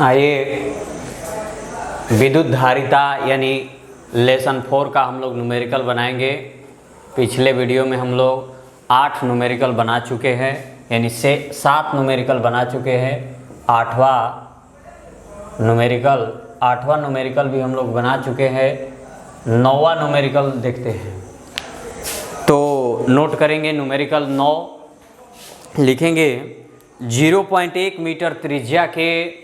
आइए विद्युत धारिता यानी लेसन 4 का हम लोग न्यूमेरिकल बनाएंगे। पिछले वीडियो में हम लोग 8 न्यूमेरिकल बना चुके हैं, यानी 7 न्यूमेरिकल बना चुके हैं। 8वां न्यूमेरिकल भी हम लोग बना चुके हैं। 9वां न्यूमेरिकल देखते हैं, तो नोट करेंगे। न्यूमेरिकल 9 लिखेंगे 0.1 मीटर त्रिज्या के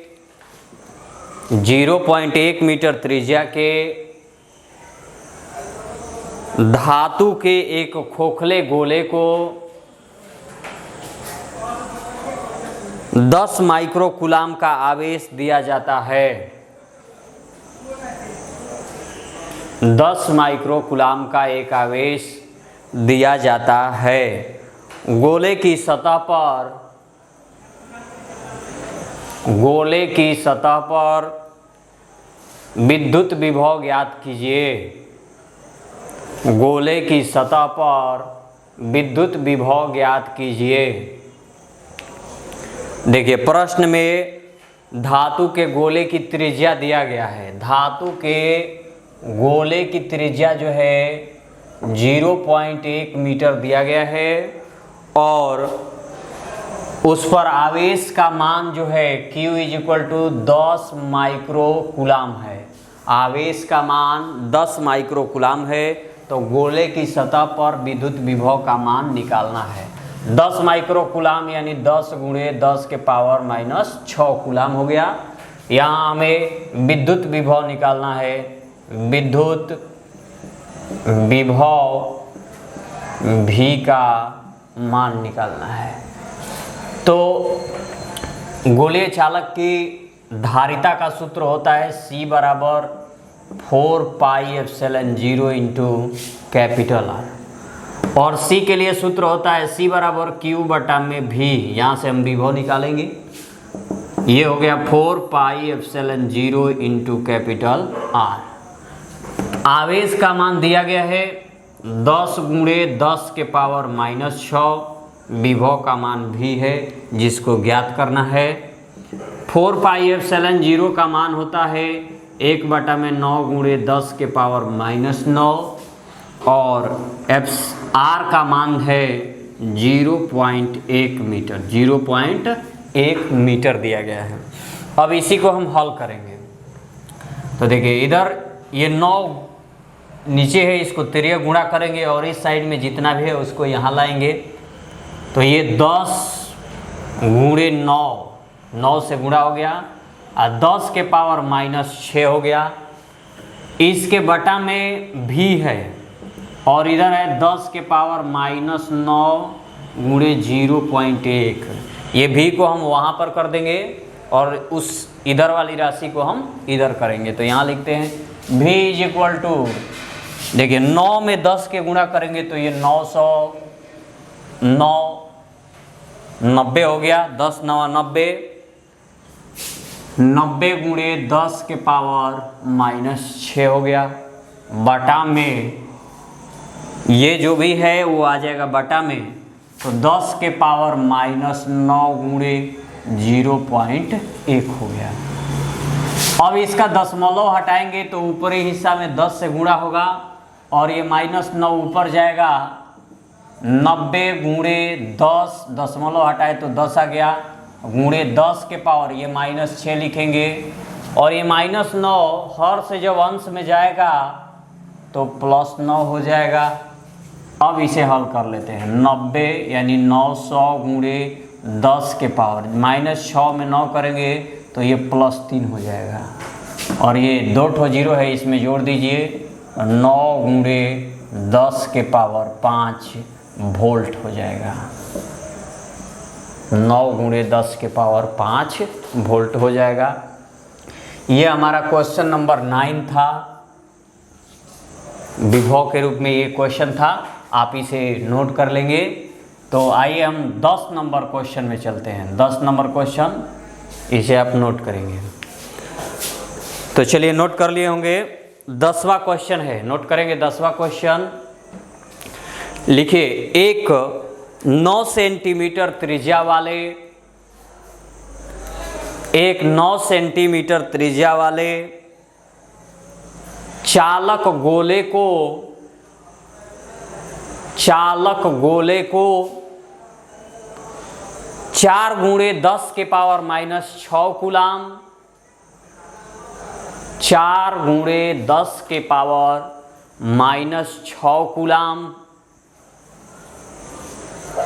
0.1 मीटर त्रिज्या के धातु के एक खोखले गोले को 10 माइक्रोकूलाम का आवेश दिया जाता है। 10 माइक्रोकूलाम का एक आवेश दिया जाता है। गोले की सतह पर विद्युत विभव ज्ञात कीजिए। गोले की सतह पर विद्युत विभव ज्ञात कीजिए। देखिए प्रश्न में धातु के गोले की त्रिज्या दिया गया है। धातु के गोले की त्रिज्या जो है 0.1 मीटर दिया गया है और उस पर आवेश का मान जो है Q = 10 माइक्रोकूलाम है। आवेश का मान 10 माइक्रोकूलाम है, तो गोले की सतह पर विद्युत विभव का मान निकालना है। 10 माइक्रोकूलाम यानी 10 × 10⁻⁻6 कूलाम हो गया। यहाँ हमें विद्युत विभव निकालना है। विद्युत विभव V का मान निकालना है। तो गोलीय चालक की धारिता का सूत्र होता है C = 4πε0 × R और C के लिए सूत्र होता है C = Q/V। यहाँ से हम विभव निकालेंगे। ये हो गया 4πε0 × R। आवेश का मान दिया गया है 10 × 10⁻⁻6। विभव का मान भी है जिसको ज्ञात करना है। 4πε0 का मान होता है 1/9 × 10⁻⁻9 और R का मान है 0.1 मीटर। 0.1 मीटर दिया गया है। अब इसी को हम हल करेंगे। तो देखिए इधर ये 9 नीचे है, इसको तिर्यक गुणा करेंगे और इस साइड में जितना भी है उसको यहाँ लाएंगे। तो ये 10 × 9 से गुणा हो गया और 10⁻⁻6 हो गया। इसके बटा में भी है और इधर है 10⁻⁻9 × 0.1। ये भी को हम वहाँ पर कर देंगे और उस इधर वाली राशि को हम इधर करेंगे। तो यहाँ लिखते हैं V = देखिए 9 में 10 के गुणा करेंगे तो ये 900 90 हो गया। 10 × 9 90। 90 × 10⁻⁻6 हो गया। बटा में ये जो भी है वो आ जाएगा बटा में, तो 10⁻⁻9 × 0.1 हो गया। अब इसका दशमलव हटाएंगे तो ऊपरी हिस्सा में 10 से गुणा होगा और ये -9 ऊपर जाएगा। 90 × 10 दशमलव हटाए तो 10 आ गया × 10 के पावर ये -6 लिखेंगे और ये -9 हर से जब अंश में जाएगा तो +9 हो जाएगा। अब इसे हल कर लेते हैं। 90 यानी 900 × 10 के पावर -6 में 9 करेंगे तो ये +3 हो जाएगा और ये 2 ठो 0 है, इसमें जोड़ दीजिए। 9 × 10 के पावर 5 वोल्ट हो जाएगा। 9 × 10 के पावर 5 वोल्ट हो जाएगा। ये हमारा क्वेश्चन नंबर 9 था। विभव के रूप में ये क्वेश्चन था, आप इसे नोट कर लेंगे। तो आइए हम 10 नंबर क्वेश्चन में चलते हैं। 10 नंबर क्वेश्चन इसे आप नोट करेंगे। तो चलिए नोट कर लिए होंगे। 10वां क्वेश्चन है, नोट करेंगे। 10वां क्वेश्चन लिखिए, एक 9 सेंटीमीटर त्रिज्या वाले एक 9 सेंटीमीटर त्रिज्या वाले चालक गोले को 4 गुणे 10 के पावर माइनस 6 कूलाम, 4 गुणे 10 के पावर माइनस 6 कूलाम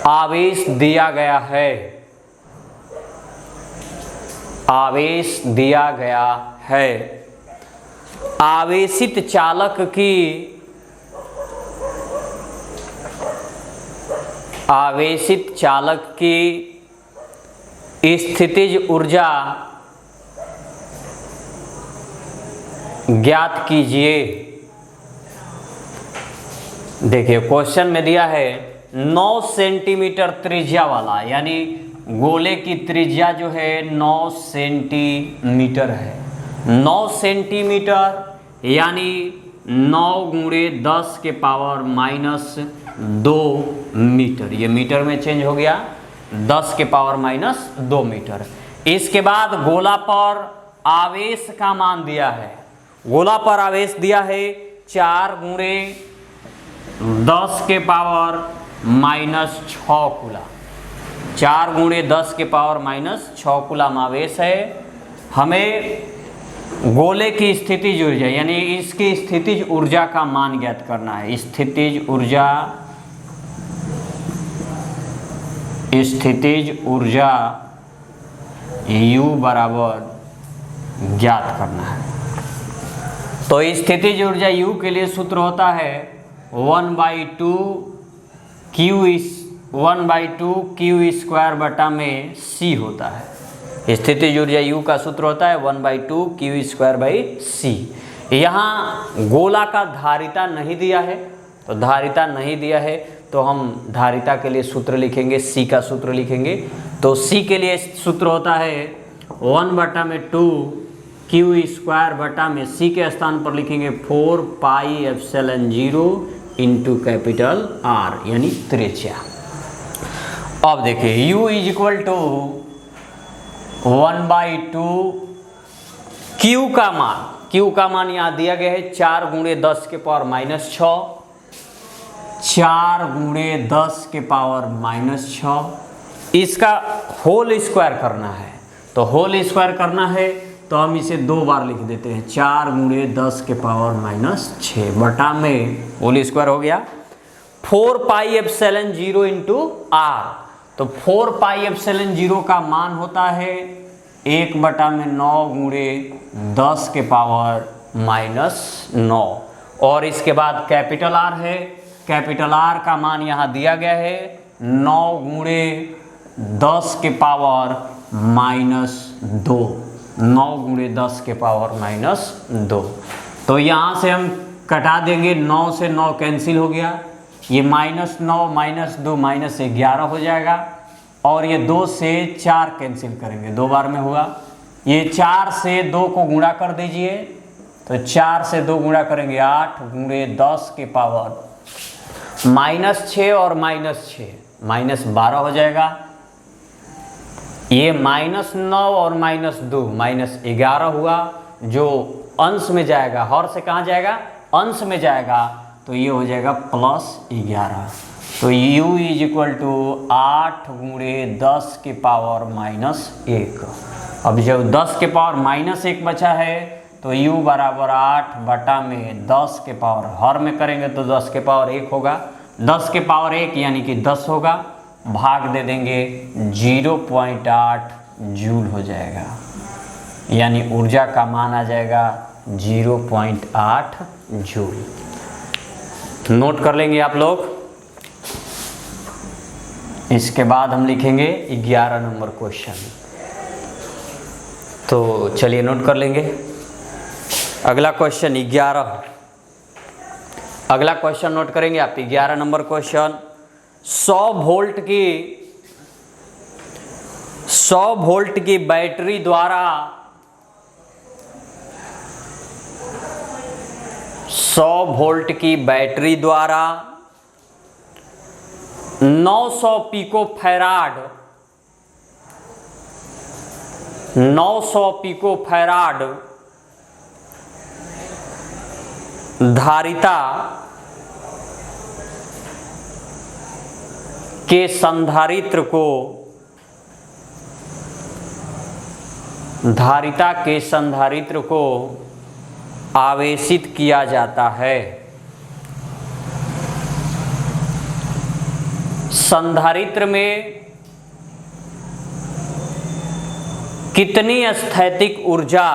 आवेश दिया गया है। आवेश दिया गया है। आवेशित चालक की स्थितिज ऊर्जा ज्ञात कीजिए। देखिए क्वेश्चन में दिया है 9 सेंटीमीटर त्रिज्या वाला, यानी गोले की त्रिज्या जो है 9 सेंटीमीटर है। 9 सेंटीमीटर यानी 9 गुणे 10 के पावर माइनस 2 मीटर। ये मीटर में चेंज हो गया, 10 के पावर माइनस 2 मीटर। इसके बाद गोला पर आवेश का मान दिया है। गोला पर आवेश दिया है 4 गुणे 10 के पावर माइनस 6 कूलाम। 4 गुणे 10 के पावर माइनस 6 कूलाम आवेश है। हमें गोले की स्थितिज ऊर्जा यानी इसकी स्थितिज ऊर्जा का मान ज्ञात करना है। स्थितिज ऊर्जा U बराबर ज्ञात करना है। तो स्थितिज ऊर्जा U के लिए सूत्र होता है 1/2 Q स्क्वायर बटा में C होता है। स्थितिज ऊर्जा U का सूत्र होता है 1/2 Q स्क्वायर बाई C। यहाँ गोला का धारिता नहीं दिया है, तो धारिता नहीं दिया है तो हम धारिता के लिए सूत्र लिखेंगे, C का सूत्र लिखेंगे। तो C के लिए सूत्र होता है 1/2 Q स्क्वायर बटा में C के स्थान पर लिखेंगे 4 pi epsilon 0 into capital R यानी त्रिज्या। अब देखिए U is equal to 1/2 Q का मान यहाँ दिया गया है 4 गुणे 10 के पावर माइनस 6, 4 गुणे 10 के पावर माइनस 6। इसका होल स्क्वायर करना है, तो होल स्क्वायर करना है तो हम इसे 2 बार लिख देते हैं। 4 गुणे 10 के पावर माइनस 6 बटा में होल स्क्वायर हो गया 4 पाई एप्सिलॉन 0 इंटू R। तो 4 पाई एप्सिलॉन 0 का मान होता है 1/9 गुणे 10 के पावर माइनस 9। और इसके बाद कैपिटल R है। कैपिटल R का मान यहाँ दिया गया है 9 गुणे 10 के पावर माइनस 2। 9 गुणे 10 के पावर माइनस 2। तो यहाँ से हम कटा देंगे, 9 से 9 कैंसिल हो गया, ये -9 -2 -11 हो जाएगा। और ये 2 से 4 कैंसिल करेंगे, 2 बार में हुआ। ये 4 से 2 को गुणा कर दीजिए, तो 4 से 2 गुणा करेंगे 8 गुणे 10 के पावर -6 और -6 -12 हो जाएगा। ये -9 और -2 -11 हुआ, जो अंश में जाएगा, हर से कहाँ जाएगा, अंश में जाएगा, तो ये हो जाएगा +11। तो U इज इक्वल टू 8 गुणे 10 के पावर -1। अब जब 10 के पावर -1 बचा है तो U बराबर 8 बटा में 10 के पावर, हर में करेंगे तो 10 के पावर 1 होगा। 10 के पावर 1 यानी कि 10 होगा, भाग दे देंगे 0.8 जूल हो जाएगा, यानी ऊर्जा का मान आ जाएगा 0.8 जूल। नोट कर लेंगे आप लोग। इसके बाद हम लिखेंगे 11 नंबर क्वेश्चन। तो चलिए नोट कर लेंगे। अगला क्वेश्चन 11, अगला क्वेश्चन नोट करेंगे आप। 11 नंबर क्वेश्चन, 100 वोल्ट की बैटरी द्वारा 100 वोल्ट की बैटरी द्वारा 900 पिको फैराड 900 पिको फैराड धारिता के संधारित्र को आवेशित किया जाता है। संधारित्र में कितनी स्थैतिक ऊर्जा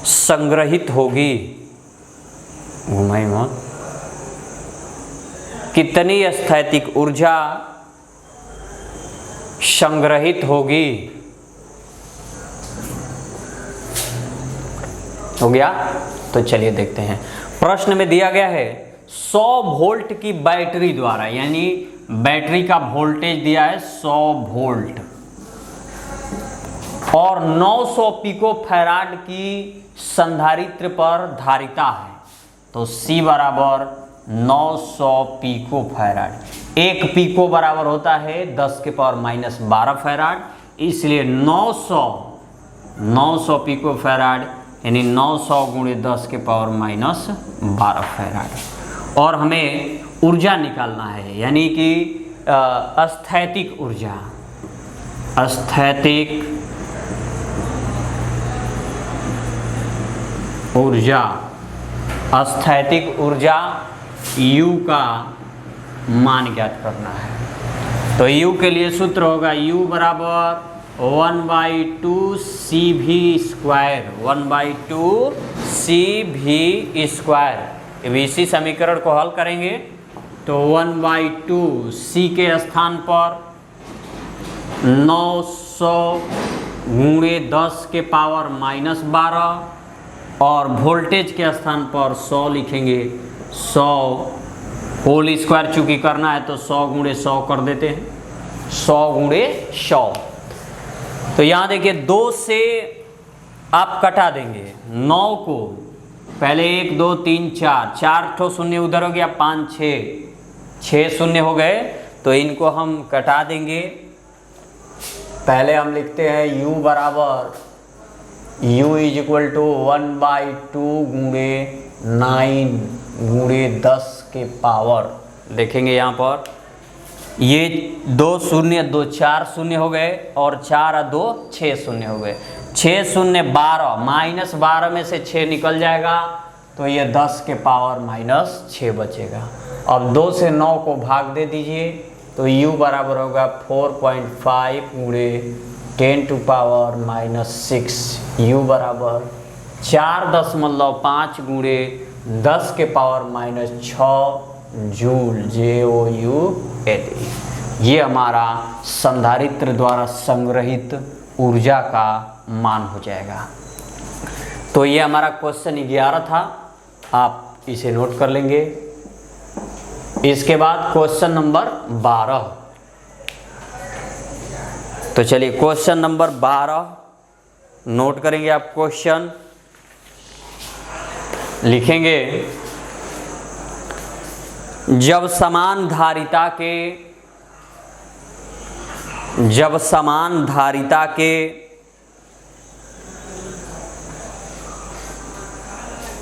संग्रहित होगी? घुमाई मत। कितनी स्थैतिक ऊर्जा संग्रहित होगी? हो गया? तो चलिए देखते हैं। प्रश्न में दिया गया है 100 वोल्ट की बैटरी द्वारा, यानी बैटरी का वोल्टेज दिया है 100 वोल्ट और 900 पिको फैराड की संधारित्र पर धारिता है, तो C बराबर 900 पिको फैराड। एक पिको बराबर होता है 10 के पावर माइनस 12 फैराड, इसलिए 900 पिको फैराड यानी 900 गुणे 10 के पावर माइनस 12 फैराड। और हमें ऊर्जा निकालना है, यानी कि स्थैतिक ऊर्जा। स्थैतिक ऊर्जा U का मान ज्ञात करना है। तो U के लिए सूत्र होगा U बराबर 1/2 CV स्क्वायर, 1/2 CV स्क्वायर। अब इसी समीकरण को हल करेंगे तो 1/2 C के स्थान पर 900 गुणे 10 के पावर माइनस 12 और वोल्टेज के स्थान पर 100 लिखेंगे। 100 होल स्क्वायर चूंकि करना है तो 100 गुणे 100 कर देते हैं, 100 गुणे 100। तो यहाँ देखिए 2 से आप कटा देंगे 9 को, पहले 1 2 3 4 ठो शून्य उधर हो गया, 5 6 शून्य हो गए, तो इनको हम कटा देंगे। पहले हम लिखते हैं U बराबर U इज इक्वल टू 1/2 गुणे 9 गुणे 10 के पावर। देखेंगे यहाँ पर ये 2 शून्य 2 4 शून्य हो गए और 4 और 2 6 शून्य हो गए। 6 शून्य 12, माइनस 12 में से 6 निकल जाएगा तो ये 10 के पावर माइनस 6 बचेगा। अब 2 से 9 को भाग दे दीजिए तो U बराबर होगा 4.5 गुणे 10 टू पावर माइनस 6। U बराबर 4.5 गुणे 10 के पावर माइनस 6 जूल, JOUL। ये हमारा संधारित्र द्वारा संग्रहित ऊर्जा का मान हो जाएगा। तो ये हमारा क्वेश्चन 11 था, आप इसे नोट कर लेंगे। इसके बाद क्वेश्चन नंबर 12। तो चलिए क्वेश्चन नंबर 12 नोट करेंगे। आप क्वेश्चन लिखेंगे, जब समान धारिता के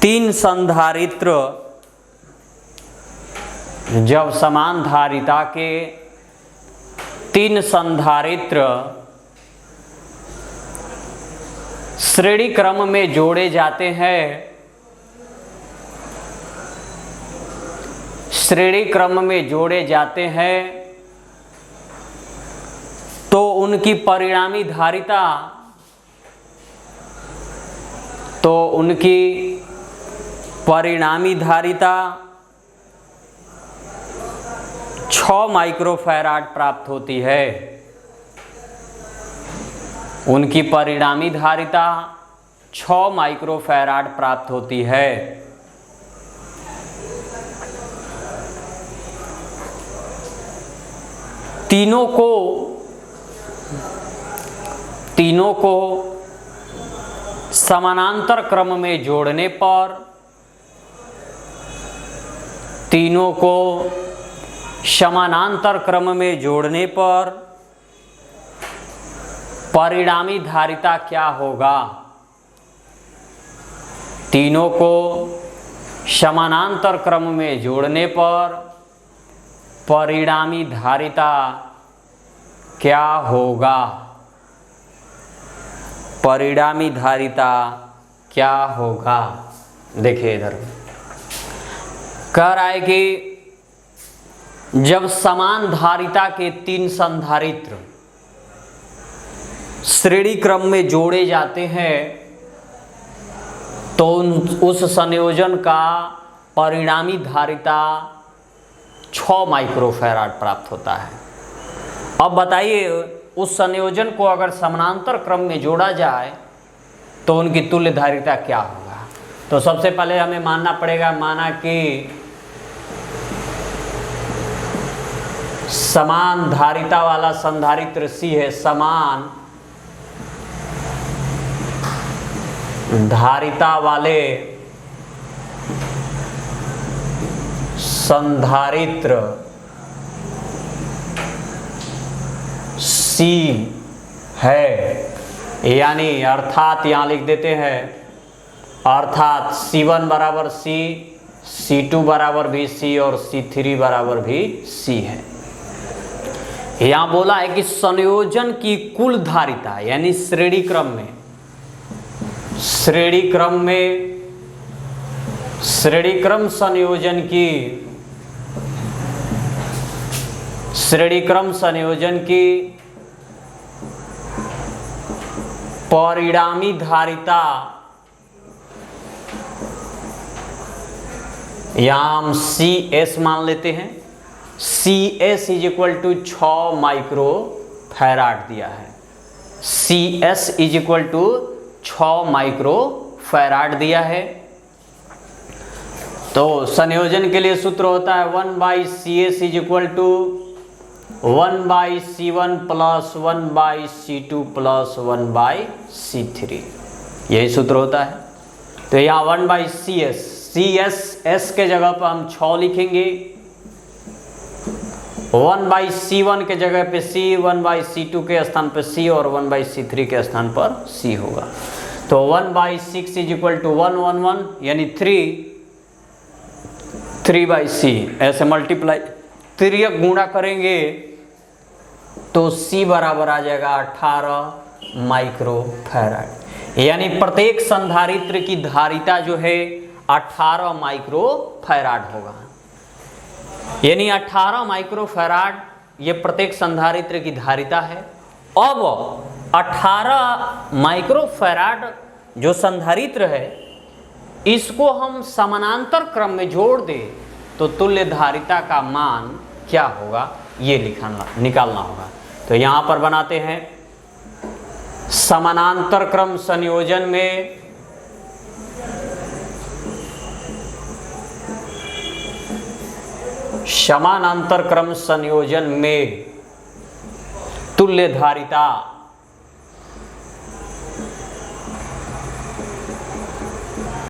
3 संधारित्र श्रेणी क्रम में जोड़े जाते हैं, तो उनकी परिणामी धारिता 6 माइक्रोफैराड प्राप्त होती है। उनकी परिणामी धारिता 6 माइक्रोफैराड प्राप्त होती है। तीनों को समानांतर क्रम में जोड़ने पर तीनों को समानांतर क्रम में जोड़ने पर परिणामी धारिता क्या होगा? तीनों को समानांतर क्रम में जोड़ने पर परिणामी धारिता क्या होगा? परिणामी धारिता क्या होगा? देखिए इधर कह रहा है कि जब समान धारिता के तीन संधारित्र श्रेणी क्रम में जोड़े जाते हैं तो उस संयोजन का परिणामी धारिता 6 माइक्रोफैराड प्राप्त होता है। अब बताइए उस संयोजन को अगर समानांतर क्रम में जोड़ा जाए तो उनकी तुल्य धारिता क्या होगा? तो सबसे पहले हमें मानना पड़ेगा, माना कि समान धारिता वाला संधारित्र C है, समान धारिता वाले संधारित्र C है, यानी अर्थात यहाँ लिख देते हैं, अर्थात C1 बराबर C, C2 बराबर भी C और C3 बराबर भी C है। यहाँ बोला है कि संयोजन की कुल धारिता यानी श्रेणी क्रम संयोजन की परिणामी धारिता, यहाँ हम CS मान लेते हैं, CS is equal to 6 microfarad दिया है। CS is equal to 6 microfarad दिया है। तो संयोजन के लिए सूत्र होता है 1/CS is equal to 1/C1 plus 1/C2 plus 1/C3, यही सूत्र होता है। तो यहाँ 1/CS S के जगह पर हम 6 लिखेंगे, 1/C1 के जगह पे C, 1/C2 के स्थान पर C और 1/C3 के स्थान पर C होगा। तो 1/6 इज इक्वल टू 111 यानी 3/C, ऐसे मल्टीप्लाई 3 गुणा करेंगे तो C बराबर आ जाएगा 18 माइक्रोफैराड, यानी प्रत्येक संधारित्र की धारिता जो है 18 माइक्रोफैराड होगा। यानी 18 माइक्रोफैराड ये प्रत्येक संधारित्र की धारिता है। अब 18 माइक्रोफैराड जो संधारित्र है इसको हम समानांतर क्रम में जोड़ दें तो तुल्य धारिता का मान क्या होगा ये निकालना होगा। तो यहाँ पर बनाते हैं, समानांतर क्रम संयोजन में समानांतर क्रम संयोजन में तुल्य धारिता